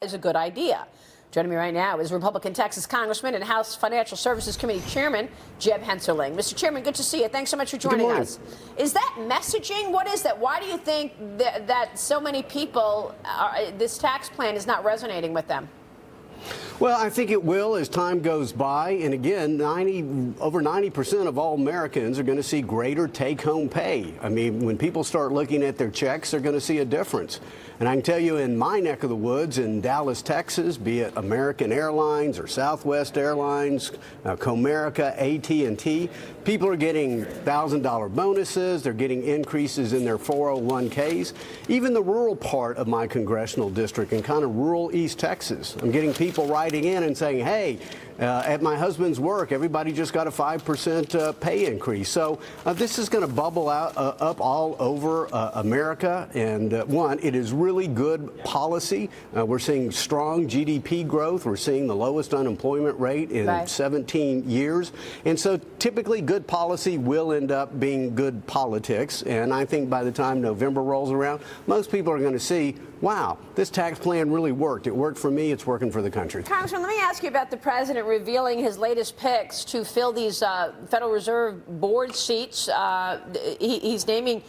is a good idea. Joining me right now is Republican Texas Congressman and House Financial Services Committee Chairman Jeb Hensarling. Mr. Chairman, good to see you. Thanks so much for joining us. Is that messaging? What is that? Why do you think that so many people, this tax plan is not resonating with them? Well, I think it will as time goes by. And again, over 90% of all Americans are going to see greater take-home pay. I mean, when people start looking at their checks, they're going to see a difference. And I can tell you in my neck of the woods in Dallas, Texas, be it American Airlines or Southwest Airlines, Comerica, AT&T, people are getting $1,000 bonuses. They're getting increases in their 401ks. Even the rural part of my congressional district in kind of rural East Texas, I'm getting people writing in and saying, hey, at my husband's work, everybody just got a 5% pay increase. So this is going to bubble out up all over America. And one, it is really good policy. We're seeing strong GDP growth. We're seeing the lowest unemployment rate in 17 years. And so typically good policy will end up being good politics. And I think by the time November rolls around, most people are going to see, wow, this tax plan really worked. It worked for me. It's working for the country. Congressman, let me ask you about the president revealing his latest picks to fill these Federal Reserve board seats. He's naming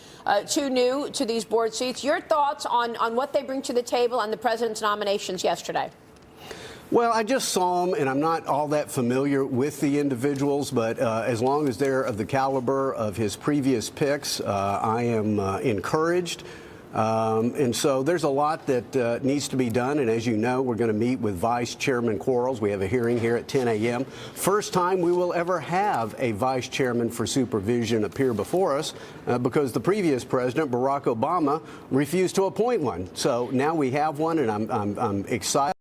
two new to these board seats. Your thoughts on what they bring to the table on the president's nominations yesterday? Well, I just saw them, and I'm not all that familiar with the individuals, but as long as they're of the caliber of his previous picks, I am encouraged. And so there's a lot that needs to be done. And as you know, we're going to meet with Vice Chairman Quarles. We have a hearing here at 10 a.m. First time we will ever have a vice chairman for supervision appear before us because the previous president, Barack Obama, refused to appoint one. So now we have one, and I'm excited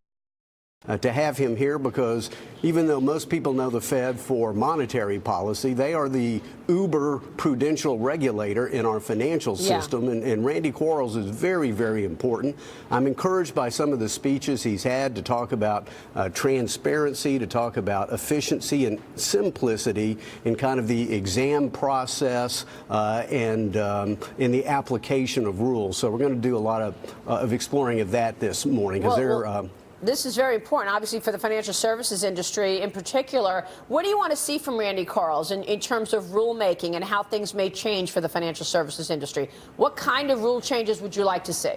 to have him here because even though most people know the Fed for monetary policy, they are the uber prudential regulator in our financial system. And Randy Quarles is very, very important. I'm encouraged by some of the speeches he's had to talk about transparency, to talk about efficiency and simplicity in kind of the exam process and in the application of rules. So we're going to do a lot of exploring of that this morning because this is very important, obviously, for the financial services industry in particular. What do you want to see from Randy Quarles in terms of rulemaking and how things may change for the financial services industry? What kind of rule changes would you like to see?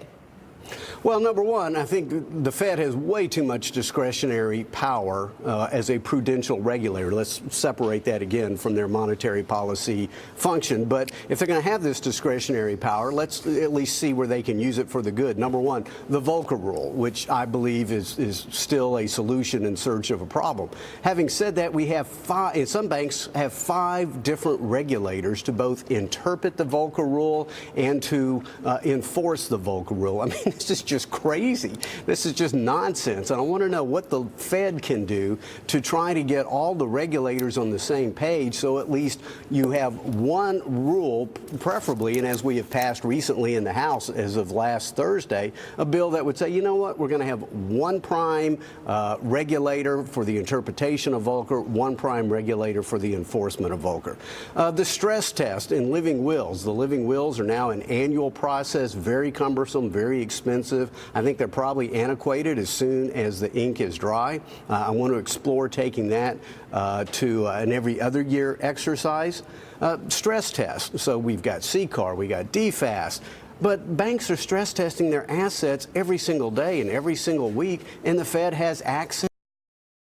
Well, number one, I think the Fed has way too much discretionary power as a prudential regulator. Let's separate that again from their monetary policy function. But if they're going to have this discretionary power, let's at least see where they can use it for the good. Number one, the Volcker rule, which I believe is still a solution in search of a problem. Having said that, we have and some banks have 5 different regulators to both interpret the Volcker rule and to enforce the Volcker rule. I mean, this is just crazy. This is just nonsense. And I want to know what the Fed can do to try to get all the regulators on the same page so at least you have one rule, preferably, and as we have passed recently in the House as of last Thursday, a bill that would say, you know what, we're going to have one prime regulator for the interpretation of Volcker, one prime regulator for the enforcement of Volcker. The stress test in living wills. The living wills are now an annual process, very cumbersome, very expensive. I think they're probably antiquated as soon as the ink is dry. I want to explore taking that to an every other year exercise. Stress test. So we've got CCAR, we got DFAST. But banks are stress testing their assets every single day and every single week, and the Fed has access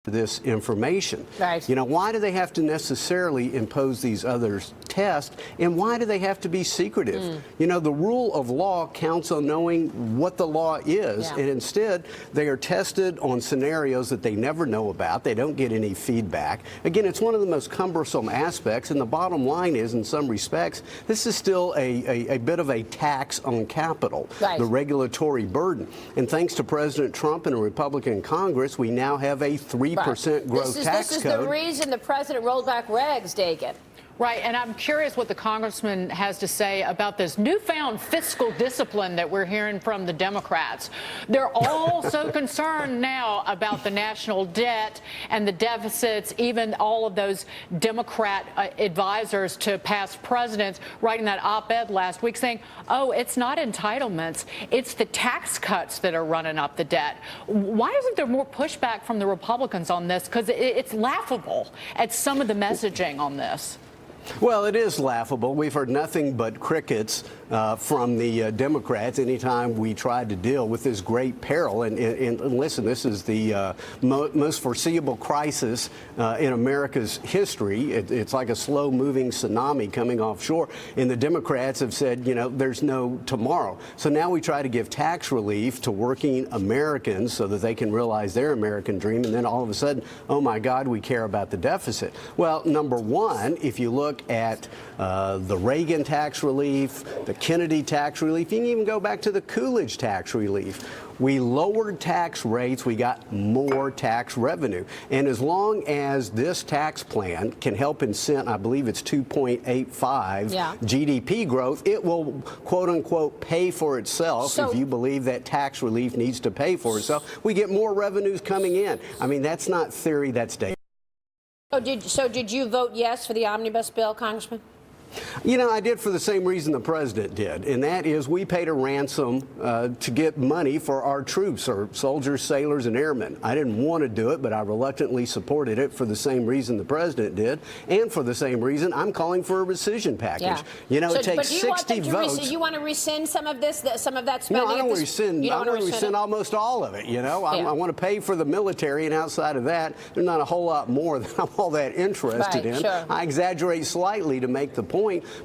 to this information. Right. You know, why do they have to necessarily impose these other tests, and why do they have to be secretive? You know, the rule of law counts on knowing what the law is, and instead they are tested on scenarios that they never know about. They don't get any feedback. Again, it's one of the most cumbersome aspects, and the bottom line is, in some respects, this is still a bit of a tax on capital, the regulatory burden. And thanks to President Trump and a Republican Congress, we now have a 3% growth tax code. This is the reason the president rolled back regs, Dagan. Right, and I'm curious what the congressman has to say about this newfound fiscal discipline that we're hearing from the Democrats. They're all so concerned now about the national debt and the deficits, even all of those Democrat advisors to past presidents writing that op-ed last week saying, oh, it's not entitlements, it's the tax cuts that are running up the debt. Why isn't there more pushback from the Republicans on this? Because it's laughable at some of the messaging on this. Well, it is laughable. We've heard nothing but crickets from the Democrats anytime we tried to deal with this great peril. And listen, this is the most foreseeable crisis in America's history. It's like a slow-moving tsunami coming offshore. And the Democrats have said, you know, there's no tomorrow. So now we try to give tax relief to working Americans so that they can realize their American dream. And then all of a sudden, oh, my God, we care about the deficit. Well, number one, if you look at the Reagan tax relief, the Kennedy tax relief, you can even go back to the Coolidge tax relief. We lowered tax rates, we got more tax revenue. And as long as this tax plan can help incent, I believe it's 2.85 GDP growth, it will, quote unquote, pay for itself. So, if you believe that tax relief needs to pay for itself, we get more revenues coming in. I mean, that's not theory, that's data. So did you vote yes for the omnibus bill, Congressman? You know, I did for the same reason the president did, and that is we paid a ransom to get money for our troops, our soldiers, sailors, and airmen. I didn't want to do it, but I reluctantly supported it for the same reason the president did, and for the same reason I'm calling for a rescission package. Yeah. You know, it takes 60 votes. You want to rescind some of this, some of that spending? No, I don't want to rescind. I want to rescind almost all of it. You know, I want to pay for the military, and outside of that, there's not a whole lot more that I'm all that interested in. Sure. I exaggerate slightly to make the point.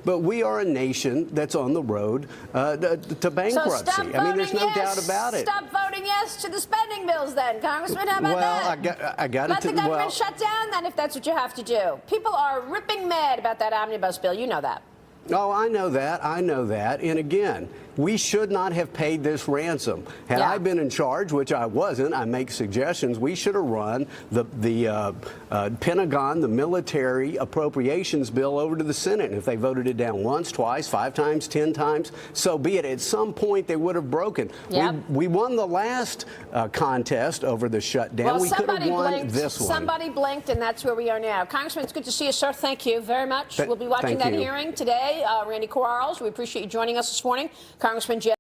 But we are a nation that's on the road to bankruptcy. So I mean, there's no doubt about it. Stop voting yes to the spending bills then, Congressman. How about that? Well, I got Let the government shut down then if that's what you have to do. People are ripping mad about that omnibus bill. You know that. Oh, I know that. I know that. And again, we should not have paid this ransom. Had I been in charge, which I wasn't, I make suggestions, we should have run the Pentagon, the military appropriations bill over to the Senate. And if they voted it down once, twice, 5 times, 10 times, so be it. At some point, they would have broken. We won the last contest over the shutdown. Well, we could have won this one. Somebody blinked, and that's where we are now. Congressman, it's good to see you, sir. Thank you very much. We'll be watching that hearing today. Randy Quarles, we appreciate you joining us this morning. Congressman Jeb